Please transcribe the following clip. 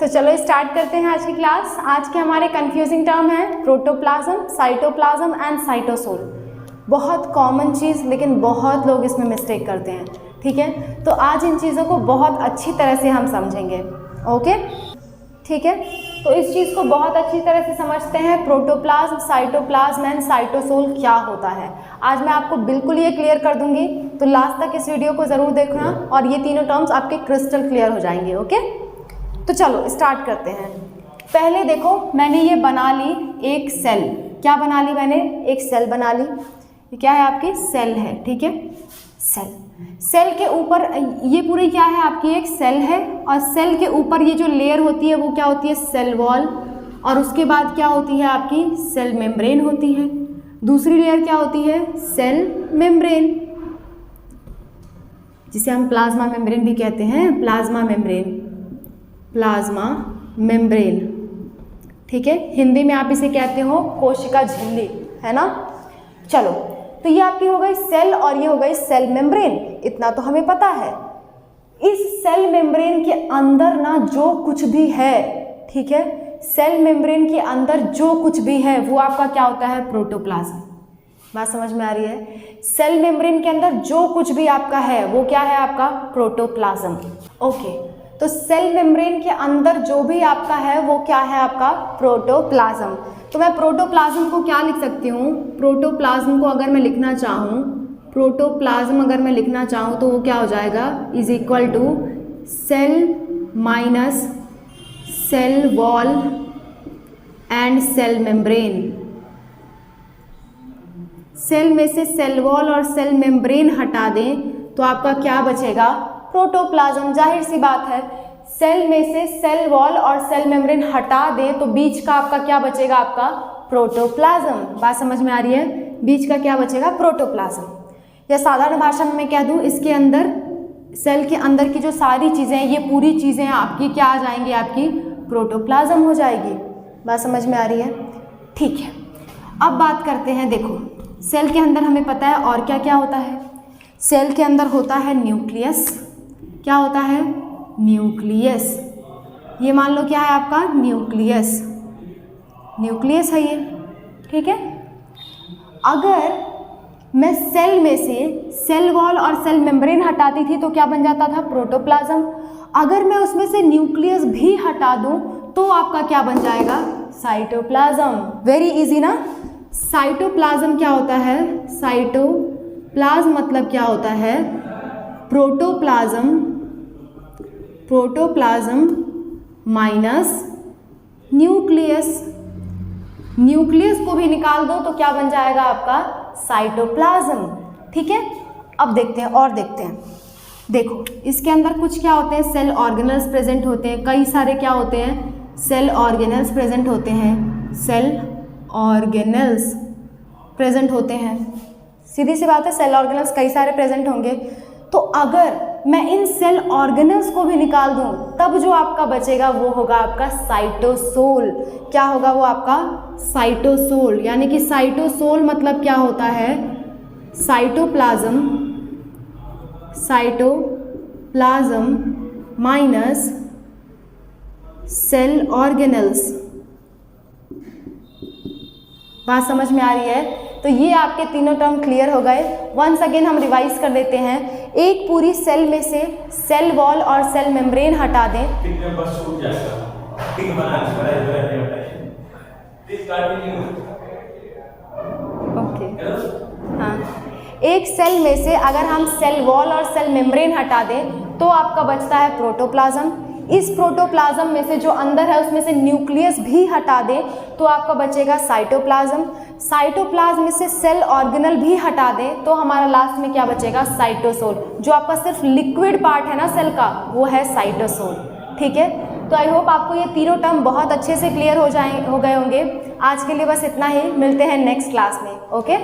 तो चलो स्टार्ट करते हैं आज की क्लास। आज के हमारे कंफ्यूजिंग टर्म है प्रोटोप्लाज्म, साइटोप्लाज्म एंड साइटोसोल। बहुत कॉमन चीज़, लेकिन बहुत लोग इसमें मिस्टेक करते हैं। ठीक है, तो आज इन चीज़ों को बहुत अच्छी तरह से हम समझेंगे। ओके, ठीक है, तो इस चीज़ को बहुत अच्छी तरह से समझते हैं। प्रोटोप्लाज्म, साइटोप्लाज्म एंड साइटोसोल क्या होता है, आज मैं आपको बिल्कुल ये क्लियर कर दूंगी। तो लास्ट तक इस वीडियो को ज़रूर देखना और ये तीनों टर्म्स आपके क्रिस्टल क्लियर हो जाएंगे। ओके, तो चलो स्टार्ट करते हैं। पहले देखो, मैंने ये बना ली एक सेल। क्या बना ली मैंने? एक सेल बना ली। ये क्या है? आपकी सेल है। ठीक है, सेल। सेल के ऊपर ये पूरी क्या है? आपकी एक सेल है, और सेल के ऊपर ये जो लेयर होती है वो क्या होती है? Cell wall. और उसके बाद क्या होती है? आपकी सेल मेम्ब्रेन होती है। दूसरी लेयर क्या होती है? सेल मेम्ब्रेन, जिसे हम प्लाज्मा मेम्ब्रेन भी कहते हैं। Plasma membrane, plasma membrane. ठीक है, हिंदी में आप इसे कहते हो कोशिका झिल्ली, है ना। चलो, तो ये आपकी हो गई सेल और ये हो गई सेल मेम्ब्रेन। इतना तो हमें पता है। इस सेल मेम्ब्रेन के अंदर ना जो कुछ भी है, ठीक है, सेल मेम्ब्रेन के अंदर जो कुछ भी है वो आपका क्या होता है? प्रोटोप्लाज्म। बात समझ में आ रही है? सेल मेम्ब्रेन के अंदर जो कुछ भी आपका है वो क्या है? आपका प्रोटोप्लाज्म। ओके, तो सेल मेम्ब्रेन के अंदर जो भी आपका है वो क्या है? आपका प्रोटोप्लाज्म। तो मैं प्रोटोप्लाज्म को क्या लिख सकती हूँ? प्रोटोप्लाज्म को अगर मैं लिखना चाहूँ, प्रोटोप्लाज्म अगर मैं लिखना चाहूँ तो वो क्या हो जाएगा? Is equal to cell minus cell wall and cell membrane. Cell में से सेल वॉल और सेल मेम्ब्रेन हटा दें तो आपका क्या बचेगा? प्रोटोप्लाज्म। जाहिर सी बात है, सेल में से सेल वॉल और सेल मेम्ब्रेन हटा दें तो बीच का आपका क्या बचेगा? आपका प्रोटोप्लाज्म। बात समझ में आ रही है? बीच का क्या बचेगा? प्रोटोप्लाज्म। या साधारण भाषा में मैं कह दूं, इसके अंदर सेल के अंदर की जो सारी चीज़ें हैं, ये पूरी चीज़ें आपकी क्या आ जाएंगी? आपकी प्रोटोप्लाज्म हो जाएगी। बात समझ में आ रही है? ठीक है, अब बात करते हैं। देखो, सेल के अंदर हमें पता है और क्या क्या होता है। सेल के अंदर होता है न्यूक्लियस। क्या होता है? न्यूक्लियस। ये मान लो क्या है आपका? न्यूक्लियस। न्यूक्लियस है ये। ठीक है, अगर मैं सेल में से सेल वॉल और सेल मेम्ब्रेन हटाती थी तो क्या बन जाता था? प्रोटोप्लाज्म। अगर मैं उसमें से न्यूक्लियस भी हटा दूं तो आपका क्या बन जाएगा? साइटोप्लाज्म। वेरी इजी ना। साइटोप्लाज्म क्या होता है? साइटोप्लाज्म मतलब क्या होता है? Protoplasm, protoplasm minus nucleus. Nucleus को भी निकाल दो तो क्या बन जाएगा? आपका साइटोप्लाज्म। ठीक है, अब देखते हैं और देखते हैं। देखो, इसके अंदर कुछ क्या होते हैं? सेल ऑर्गेनल्स प्रेजेंट होते हैं। कई सारे क्या होते हैं? सेल ऑर्गेनल्स प्रेजेंट होते हैं। सेल ऑर्गेनल्स प्रेजेंट होते हैं। सीधी सी बात है, सेल ऑर्गेनल्स कई सारे प्रेजेंट होंगे। तो अगर मैं इन सेल ऑर्गेनल्स को भी निकाल दूं तब जो आपका बचेगा वो होगा आपका साइटोसोल। क्या होगा वो आपका? साइटोसोल। यानी कि साइटोसोल मतलब क्या होता है? Cytoplasm, cytoplasm minus cell organelles. बात समझ में आ रही है? तो ये आपके तीनों टर्म क्लियर हो गए। वंस अगेन हम रिवाइज कर देते हैं। एक पूरी सेल में से सेल वॉल और सेल मेम्ब्रेन हटा दें। ओके, हाँ, एक सेल में से अगर हम सेल वॉल और सेल मेम्ब्रेन हटा दें तो आपका बचता है प्रोटोप्लाज्म। इस प्रोटोप्लाज्म में से जो अंदर है उसमें से न्यूक्लियस भी हटा दें तो आपका बचेगा साइटोप्लाज्म। साइटोप्लाज्म में से सेल ऑर्गेनल भी हटा दें तो हमारा लास्ट में क्या बचेगा? साइटोसोल। जो आपका सिर्फ लिक्विड पार्ट है ना सेल का, वो है साइटोसोल। ठीक है, तो आई होप आपको ये तीनों टर्म बहुत अच्छे से क्लियर हो गए होंगे। आज के लिए बस इतना ही, मिलते हैं नेक्स्ट क्लास में। ओके।